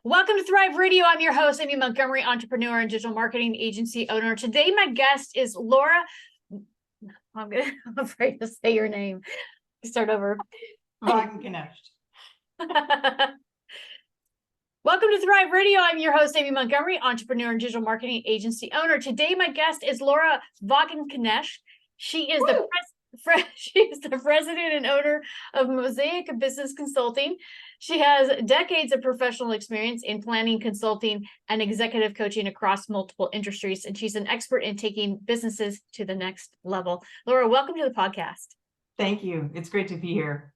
Welcome to Thrive Radio. I'm your host, Amy Montgomery, entrepreneur and digital marketing agency owner. Today, my guest is Laura. I'm afraid to say your name. Start over. Wagenknecht. Welcome to Thrive Radio. I'm your host, Amy Montgomery, entrepreneur and digital marketing agency owner. Today, my guest is Laura Wagenknecht. She is the president and owner of Mosaic Business Consulting. She has decades of professional experience in planning, consulting, and executive coaching across multiple industries, and she's an expert in taking businesses to the next level. Laura, welcome to the podcast. Thank you. It's great to be here.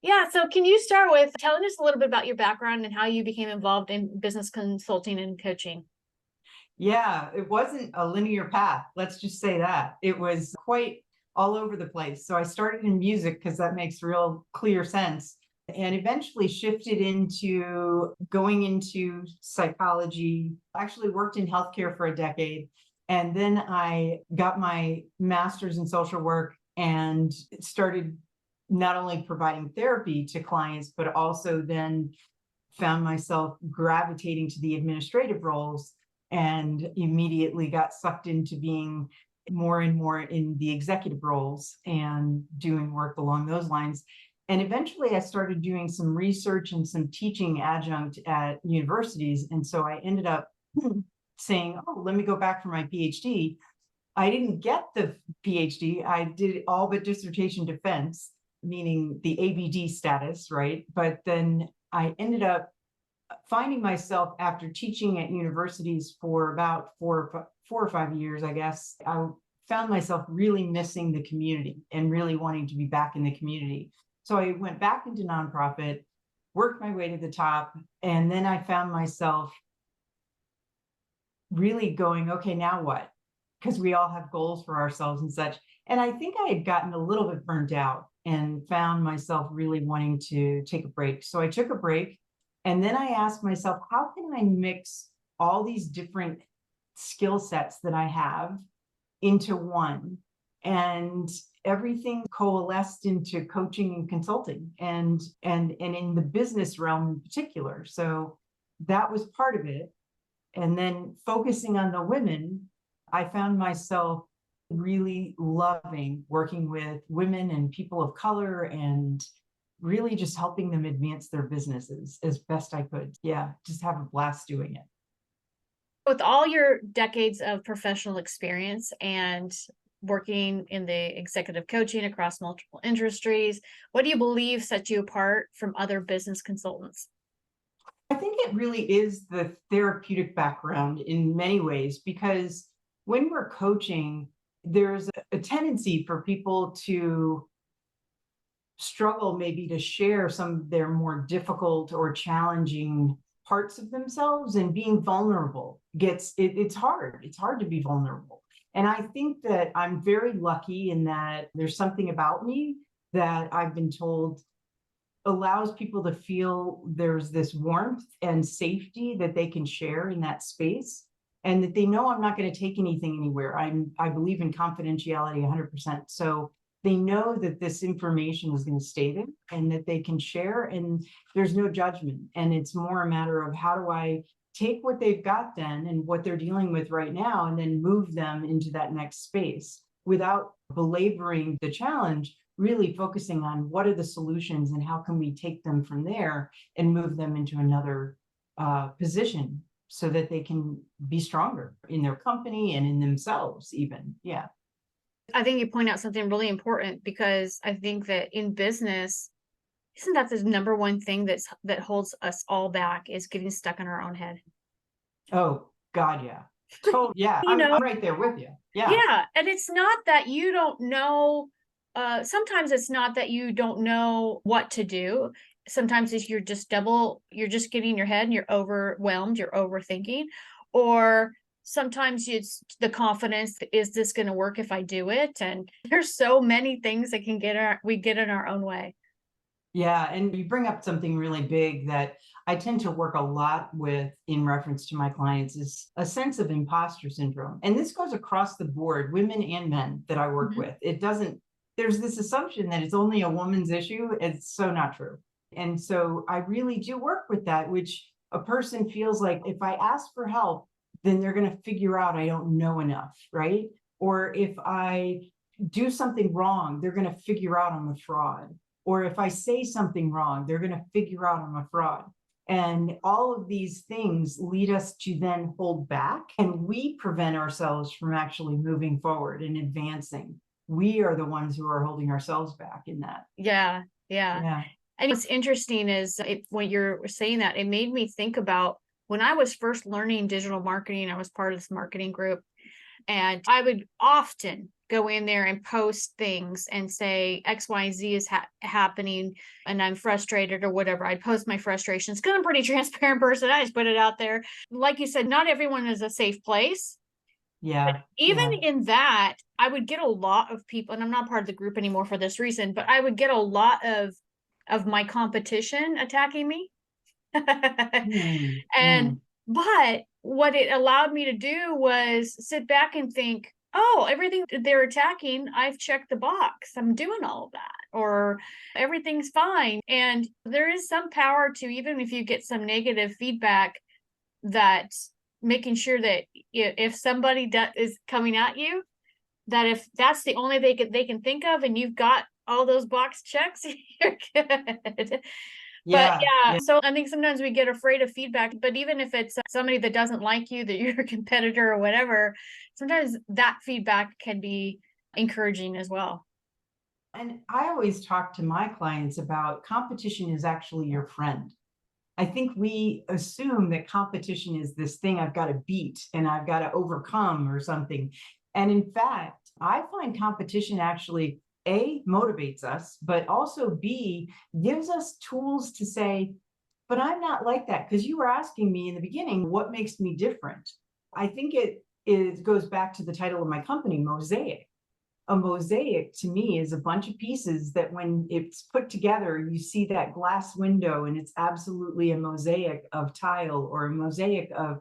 Yeah, so can you start with telling us a little bit about your background and how you became involved in business consulting and coaching? Yeah, it wasn't a linear path. Let's just say that. It was quite all over the place. So I started in music because that makes real clear sense, and eventually shifted into going into psychology. I actually worked in healthcare for a decade. And then I got my master's in social work and started not only providing therapy to clients, but also then found myself gravitating to the administrative roles and immediately got sucked into being more and more in the executive roles and doing work along those lines. And eventually I started doing some research and some teaching adjunct at universities. And so I ended up saying, oh, let me go back for my PhD. I didn't get the PhD. I did all but dissertation defense, meaning the ABD status, right? But then I ended up finding myself, after teaching at universities for about four or 5 years, I guess, I found myself really missing the community and really wanting to be back in the community. So I went back into nonprofit, worked my way to the top, and then I found myself really going, okay, now what? Because we all have goals for ourselves and such. And I think I had gotten a little bit burnt out and found myself really wanting to take a break. So I took a break, and then I asked myself, how can I mix all these different skill sets that I have into one? And everything coalesced into coaching and consulting, and in the business realm in particular. So that was part of it. And then focusing on the women, I found myself really loving working with women and people of color and really just helping them advance their businesses as best I could. Yeah, just have a blast doing it. With all your decades of professional experience and working in the executive coaching across multiple industries, what do you believe sets you apart from other business consultants? I think it really is the therapeutic background in many ways, because when we're coaching, there's a tendency for people to struggle maybe to share some of their more difficult or challenging parts of themselves, and being vulnerable it's hard. It's hard to be vulnerable. And I think that I'm very lucky in that there's something about me that I've been told allows people to feel there's this warmth and safety that they can share in that space, and that they know I'm not going to take anything anywhere. I believe in confidentiality 100%. So they know that this information is going to stay there and that they can share, and there's no judgment. And it's more a matter of, how do I take what they've got then and what they're dealing with right now, and then move them into that next space without belaboring the challenge, really focusing on what are the solutions and how can we take them from there and move them into another position so that they can be stronger in their company and in themselves even. Yeah. I think you point out something really important, because I think that in business, isn't that the number one thing that holds us all back, is getting stuck in our own head? Oh, God, yeah. Totally. Yeah, I'm right there with you. Yeah. Yeah. And it's not that you don't know. Sometimes it's not that you don't know what to do. Sometimes it's you're just getting in your head and you're overwhelmed, you're overthinking. Or sometimes it's the confidence, is this going to work if I do it? And there's so many things that we get in our own way. Yeah, and you bring up something really big that I tend to work a lot with in reference to my clients, is a sense of imposter syndrome. And this goes across the board, women and men that I work with. It doesn't, there's this assumption that it's only a woman's issue. It's so not true. And so I really do work with that, which a person feels like if I ask for help, then they're going to figure out I don't know enough, right? Or if I do something wrong, they're going to figure out I'm a fraud. Or if I say something wrong, they're going to figure out I'm a fraud. And all of these things lead us to then hold back, and we prevent ourselves from actually moving forward and advancing. We are the ones who are holding ourselves back in that. Yeah. Yeah. And what's interesting is when you're saying that, it made me think about when I was first learning digital marketing. I was part of this marketing group, and I would often go in there and post things and say X, Y, Z is happening and I'm frustrated or whatever. I'd post my frustrations because I'm a pretty transparent person. I just put it out there. Like you said, not everyone is a safe place. Yeah. Even in that, I would get a lot of people, and I'm not part of the group anymore for this reason, but I would get a lot of my competition attacking me. But what it allowed me to do was sit back and think, oh, everything they're attacking, I've checked the box. I'm doing all of that, or everything's fine. And there is some power to, even if you get some negative feedback, that making sure that if somebody is coming at you, that if that's the only they can think of, and you've got all those box checks, you're good. But so I think sometimes we get afraid of feedback, but even if it's somebody that doesn't like you, that you're a competitor or whatever, sometimes that feedback can be encouraging as well. And I always talk to my clients about competition is actually your friend. I think we assume that competition is this thing I've got to beat and I've got to overcome or something. And in fact, I find competition actually A, motivates us, but also B, gives us tools to say, but I'm not like that. Because you were asking me in the beginning, what makes me different? I think it goes back to the title of my company, Mosaic. A mosaic to me is a bunch of pieces that when it's put together, you see that glass window and it's absolutely a mosaic of tile or a mosaic of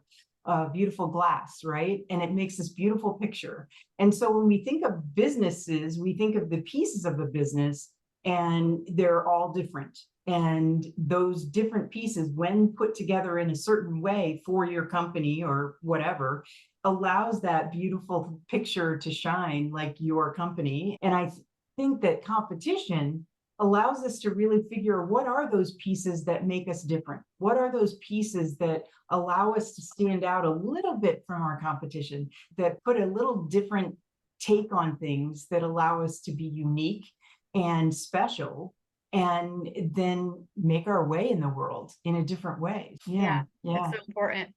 beautiful glass, right? And it makes this beautiful picture. And so when we think of businesses, we think of the pieces of a business and they're all different. And those different pieces, when put together in a certain way for your company or whatever, allows that beautiful picture to shine like your company. And I think that competition allows us to really figure what are those pieces that make us different? What are those pieces that allow us to stand out a little bit from our competition, that put a little different take on things, that allow us to be unique and special, and then make our way in the world in a different way. That's so important.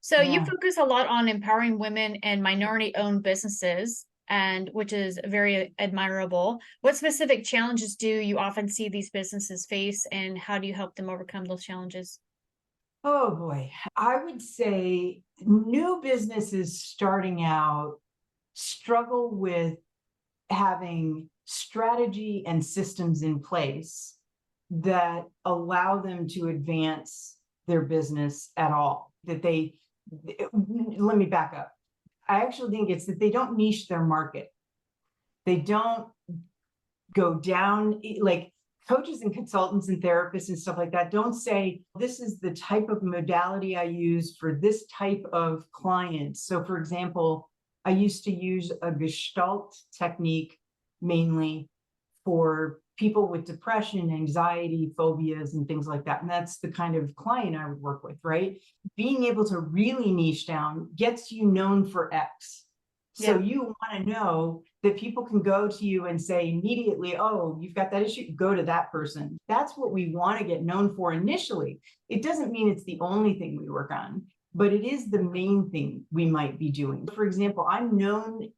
So you focus a lot on empowering women and minority-owned businesses, and which is very admirable. What specific challenges do you often see these businesses face, and how do you help them overcome those challenges? Oh boy, I would say new businesses starting out struggle with having strategy and systems in place that allow them to advance their business at all. Let me back up. I actually think it's that they don't niche their market. They don't go down, like coaches and consultants and therapists and stuff like that don't say, this is the type of modality I use for this type of client. So for example, I used to use a Gestalt technique mainly for people with depression, anxiety, phobias, and things like that. And that's the kind of client I would work with, right? Being able to really niche down gets you known for X. So you want to know that people can go to you and say immediately, oh, you've got that issue, go to that person. That's what we want to get known for initially. It doesn't mean it's the only thing we work on, but it is the main thing we might be doing. For example, I'm known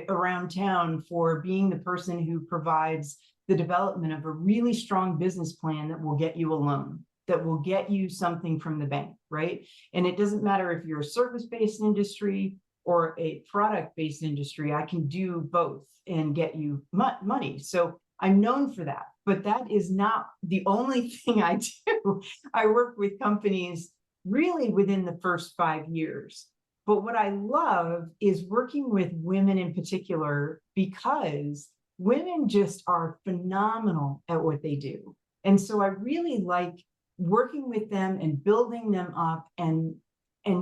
around town for being the person who provides the development of a really strong business plan that will get you a loan, that will get you something from the bank, right? And it doesn't matter if you're a service-based industry or a product-based industry, I can do both and get you money. So I'm known for that, but that is not the only thing I do. I work with companies really within the first 5 years. But what I love is working with women in particular, because women just are phenomenal at what they do. And so I really like working with them and building them up and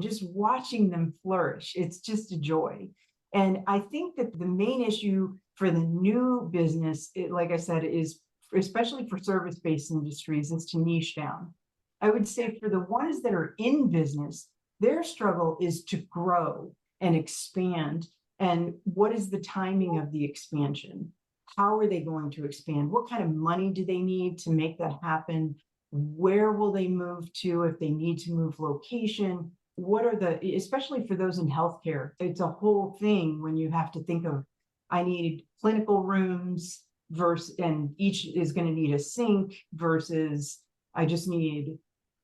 just watching them flourish. It's just a joy. And I think that the main issue for the new business, like I said, is especially for service-based industries, is to niche down. I would say for the ones that are in business, their struggle is to grow and expand. And what is the timing of the expansion? How are they going to expand? What kind of money do they need to make that happen? Where will they move to if they need to move location? What are the, especially for those in healthcare, it's a whole thing when you have to think of, I need clinical rooms versus, and each is going to need a sink versus I just need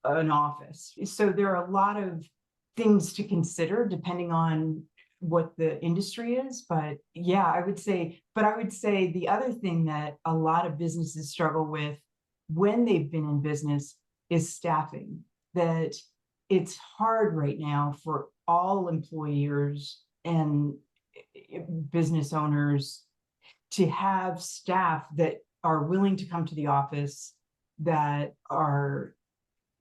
an office. So there are a lot of things to consider depending on what the industry is. But yeah, I would say the other thing that a lot of businesses struggle with when they've been in business is staffing. That it's hard right now for all employers and business owners to have staff that are willing to come to the office, that are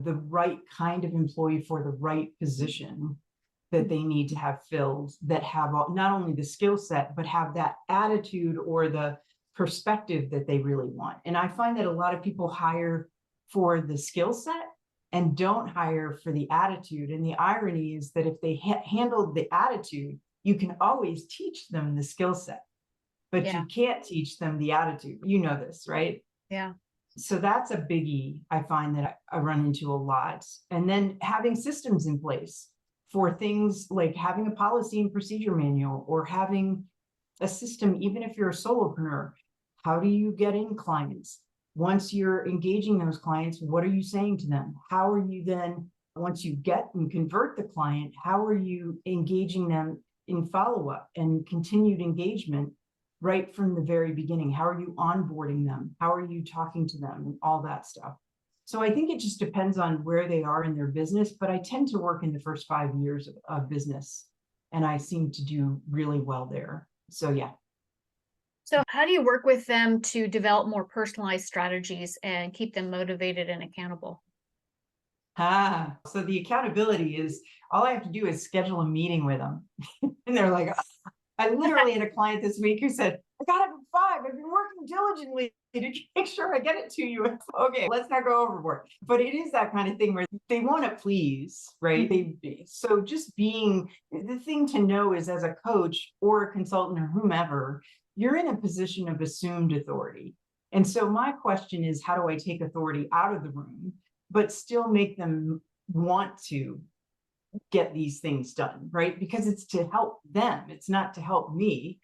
the right kind of employee for the right position that they need to have filled, that have not only the skill set, but have that attitude or the perspective that they really want. And I find that a lot of people hire for the skill set and don't hire for the attitude. And the irony is that if they handle the attitude, you can always teach them the skill set, but you can't teach them the attitude. You know this, right? Yeah. So that's a biggie I find that I run into a lot. And then having systems in place for things like having a policy and procedure manual, or having a system, even if you're a solopreneur. How do you get in clients? Once you're engaging those clients, what are you saying to them? How are you then, once you get and convert the client, how are you engaging them in follow-up and continued engagement right from the very beginning? How are you onboarding them? How are you talking to them? And all that stuff. So I think it just depends on where they are in their business, but I tend to work in the first 5 years of business, and I seem to do really well there. So yeah. So how do you work with them to develop more personalized strategies and keep them motivated and accountable? So the accountability is, all I have to do is schedule a meeting with them. And they're like, "Oh." I literally had a client this week who said, I got up at 5. I've been working diligently to make sure I get it to you. Okay, let's not go overboard. But it is that kind of thing where they want to please, right? So just being, the thing to know is, as a coach or a consultant or whomever, you're in a position of assumed authority. And so my question is, how do I take authority out of the room, but still make them want to get these things done, right? Because it's to help them. It's not to help me.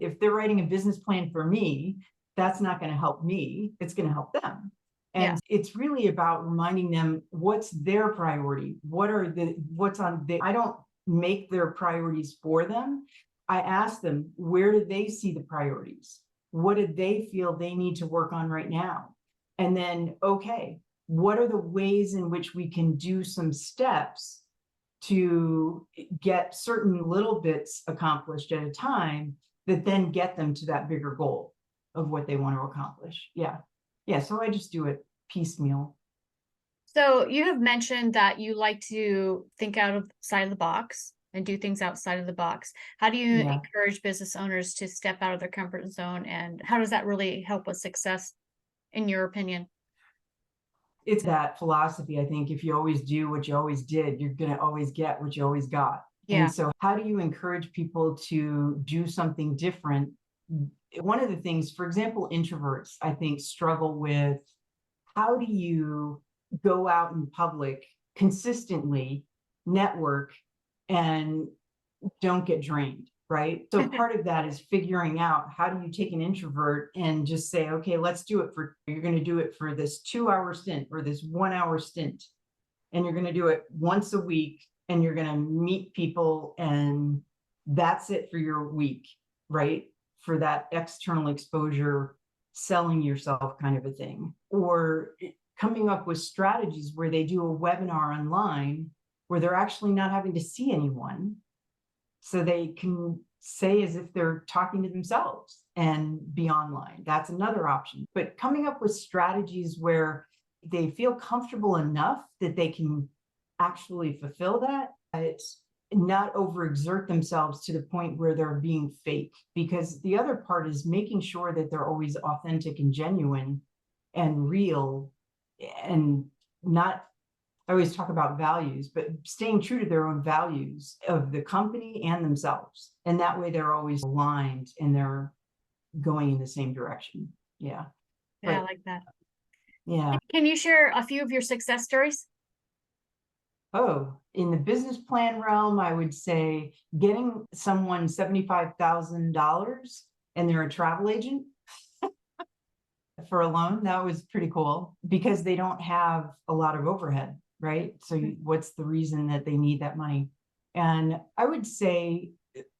If they're writing a business plan for me, that's not going to help me. It's going to help them. And it's really about reminding them what's their priority. I don't make their priorities for them. I ask them, where do they see the priorities? What do they feel they need to work on right now? And then, okay, what are the ways in which we can do some steps to get certain little bits accomplished at a time that then get them to that bigger goal of what they want to accomplish. Yeah. So I just do it piecemeal. So you have mentioned that you like to think outside of the box and do things outside of the box. How do you encourage business owners to step out of their comfort zone, and how does that really help with success, in your opinion? It's that philosophy. I think if you always do what you always did, you're going to always get what you always got. And so how do you encourage people to do something different? One of the things, for example, introverts, I think, struggle with, how do you go out in public consistently, network, and don't get drained, right? So part of that is figuring out, how do you take an introvert and just say, okay, let's do it you're going to do it for this 2-hour stint or this 1-hour stint. And you're going to do it once a week, and you're going to meet people, and that's it for your week, right? For that external exposure, selling yourself kind of a thing. Or coming up with strategies where they do a webinar online where they're actually not having to see anyone, so they can say as if they're talking to themselves and be online. That's another option. But coming up with strategies where they feel comfortable enough that they can actually fulfill that. It's not overexert themselves to the point where they're being fake, because the other part is making sure that they're always authentic and genuine and real, and not, I always talk about values, but staying true to their own values of the company and themselves. And that way they're always aligned and they're going in the same direction. Yeah. Yeah, I like that. Yeah. Can you share a few of your success stories? Oh, in the business plan realm, I would say getting someone $75,000 and they're a travel agent for a loan, that was pretty cool because they don't have a lot of overhead, right? So what's the reason that they need that money? And I would say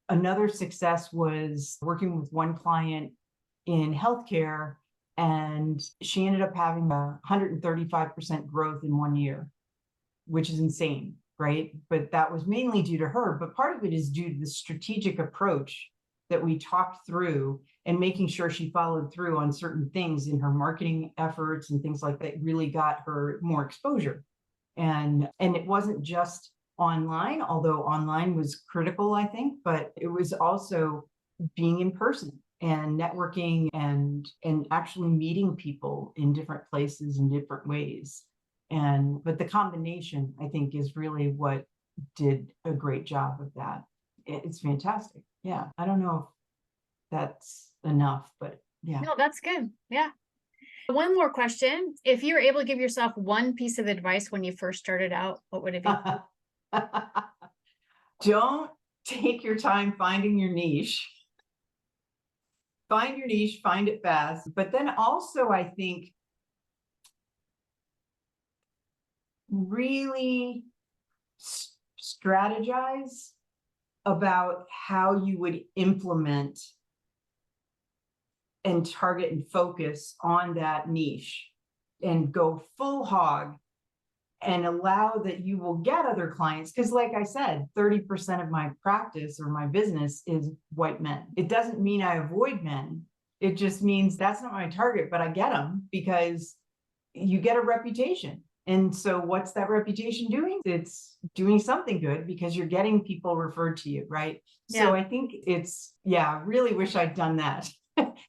another success was working with one client in healthcare, and she ended up having 135% growth in 1 year, which is insane, right? But that was mainly due to her, but part of it is due to the strategic approach that we talked through and making sure she followed through on certain things in her marketing efforts and things like that really got her more exposure. And it wasn't just online, although online was critical, I think, but it was also being in person and networking and actually meeting people in different places in different ways. But the combination, I think, is really what did a great job of that. It's fantastic. Yeah. I don't know if that's enough, but yeah. No, that's good. Yeah. One more question. If you were able to give yourself one piece of advice when you first started out, what would it be? Don't take your time finding your niche. Find your niche, find it fast. But then also, I think, really strategize about how you would implement and target and focus on that niche and go full hog and allow that you will get other clients. Because like I said, 30% of my practice or my business is white men. It doesn't mean I avoid men. It just means that's not my target, but I get them because you get a reputation. And so what's that reputation doing? It's doing something good because you're getting people referred to you, right? Yeah. So I think it's, yeah, really wish I'd done that.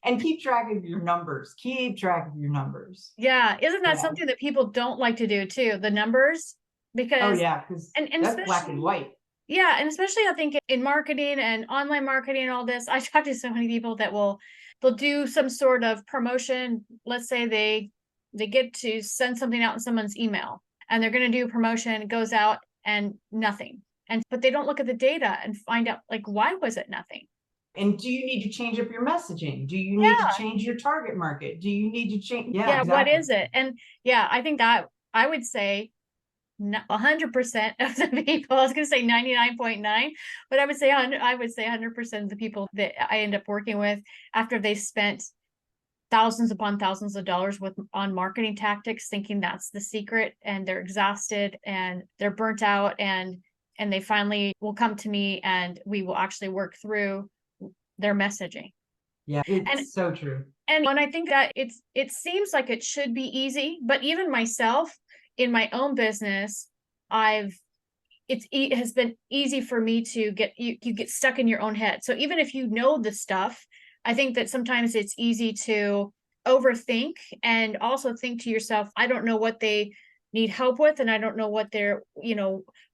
And keep track of your numbers. Keep track of your numbers. Yeah. Isn't that Yeah. something that people don't like to do too? The numbers? Because Oh yeah, because that's black and white. Yeah. And especially I think in marketing and online marketing and all this, I talk to so many people that they'll do some sort of promotion. Let's say they get to send something out in someone's email and they're going to do a promotion, it goes out and nothing. But they don't look at the data and find out, like, why was it nothing? And do you need to change up your messaging? Do you need to change your target market? Do you need to change? Yeah, exactly. What is it? And yeah, I think that I would say 100% of the people, I was going to say 99.9, but I would say 100% of the people that I end up working with after they spent thousands upon thousands of dollars on marketing tactics, thinking that's the secret, and they're exhausted and they're burnt out, and they finally will come to me and we will actually work through their messaging. Yeah, it's so true. And I think that it seems like it should be easy, but even myself in my own business, it has been easy for me to you get stuck in your own head. So even if you know the stuff, I think that sometimes it's easy to overthink and also think to yourself, I don't know what they need help with, and I don't know what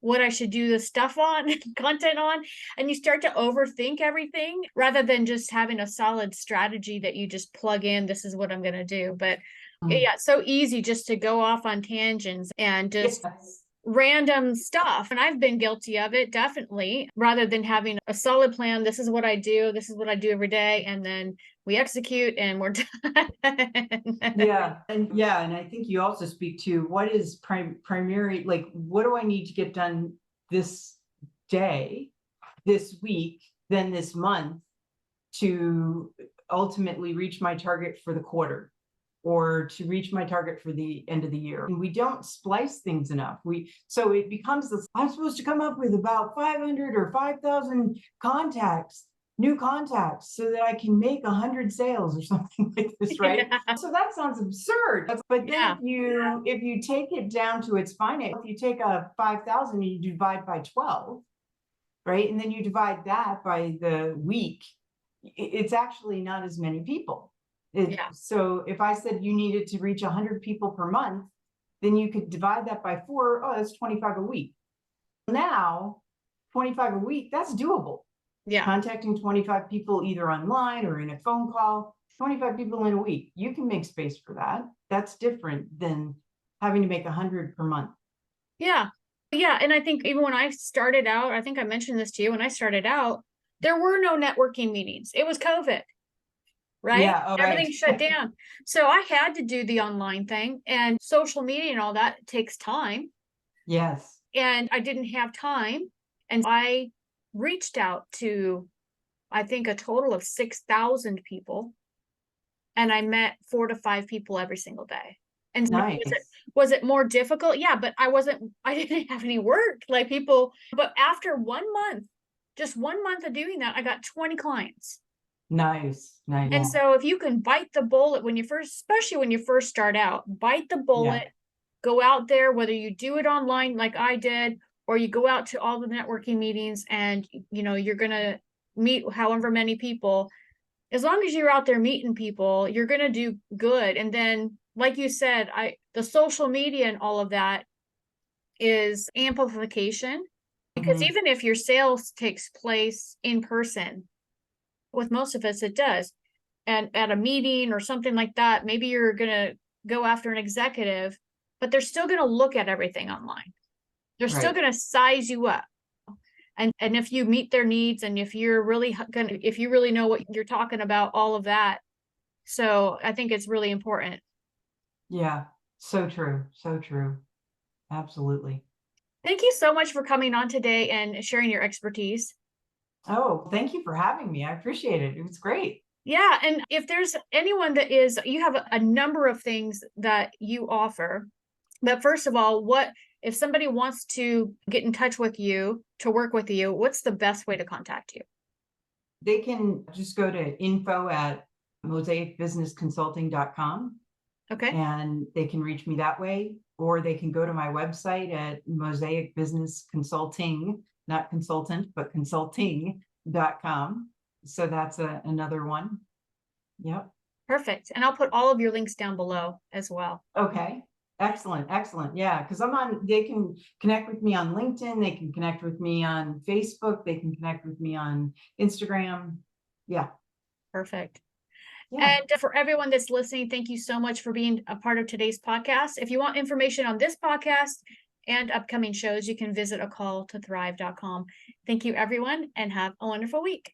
what I should do the stuff on, content on, and you start to overthink everything rather than just having a solid strategy that you just plug in, this is what I'm going to do. But yeah, it's so easy just to go off on tangents and just random stuff. And I've been guilty of it, definitely, rather than having a solid plan. This is what I do. This is what I do every day. And then we execute and we're done. Yeah. And I think you also speak to what is primary, like, what do I need to get done this day, this week, then this month to ultimately reach my target for the quarter, or to reach my target for the end of the year. And we don't splice things enough. So it becomes this, I'm supposed to come up with about 500 or 5,000 contacts. new contacts so that I can make 100 sales or something like this, right? Yeah. So that sounds absurd. But then Yeah. if you take it down to its finite, if you take a 5,000 and you divide by 12, right? And then you divide that by the week, it's actually not as many people. Yeah. So if I said you needed to reach 100 people per month, then you could divide that by 4. Oh, that's 25 a week. Now, 25 a week, that's doable. Yeah. Contacting 25 people either online or in a phone call, 25 people in a week. You can make space for that. That's different than having to make 100 per month. Yeah. Yeah. And I think even when I started out, I think I mentioned this to you, when I started out, there were no networking meetings. It was COVID, right? Yeah, all right. Everything shut down. So I had to do the online thing, and social media and all that takes time. Yes. And I didn't have time. And I reached out to, I think, a total of 6,000 people. And I met 4 to 5 people every single day. And Nice. was it more difficult? Yeah, but I didn't have any work like people. But after 1 month, just 1 month of doing that, I got 20 clients. Nice. Nice. And so if you can bite the bullet when you first, especially when you first start out, bite the bullet, go out there, whether you do it online like I did, or you go out to all the networking meetings and, you're going to meet however many people. As long as you're out there meeting people, you're going to do good. And then, like you said, the social media and all of that is amplification, because Mhm. even if your sales takes place in person, with most of us, it does. And at a meeting or something like that, maybe you're going to go after an executive, but they're still going to look at everything online. They're still Right. going to size you up. And if you meet their needs, and if you really know what you're talking about, all of that. So I think it's really important. Yeah. So true. So true. Absolutely. Thank you so much for coming on today and sharing your expertise. Oh, thank you for having me. I appreciate it. It was great. Yeah. And if there's anyone you have a number of things that you offer. But first of all, if somebody wants to get in touch with you, to work with you, what's the best way to contact you? They can just go to info@mosaicbusinessconsulting.com Okay. and they can reach me that way, or they can go to my website at Mosaic Business Consulting, not consultant, but consulting.com. So that's another one. Yep. Perfect. And I'll put all of your links down below as well. Okay. Excellent. Excellent. Yeah. Because they can connect with me on LinkedIn. They can connect with me on Facebook. They can connect with me on Instagram. Yeah. Perfect. Yeah. And for everyone that's listening, thank you so much for being a part of today's podcast. If you want information on this podcast and upcoming shows, you can visit acalltothrive.com. Thank you, everyone, and have a wonderful week.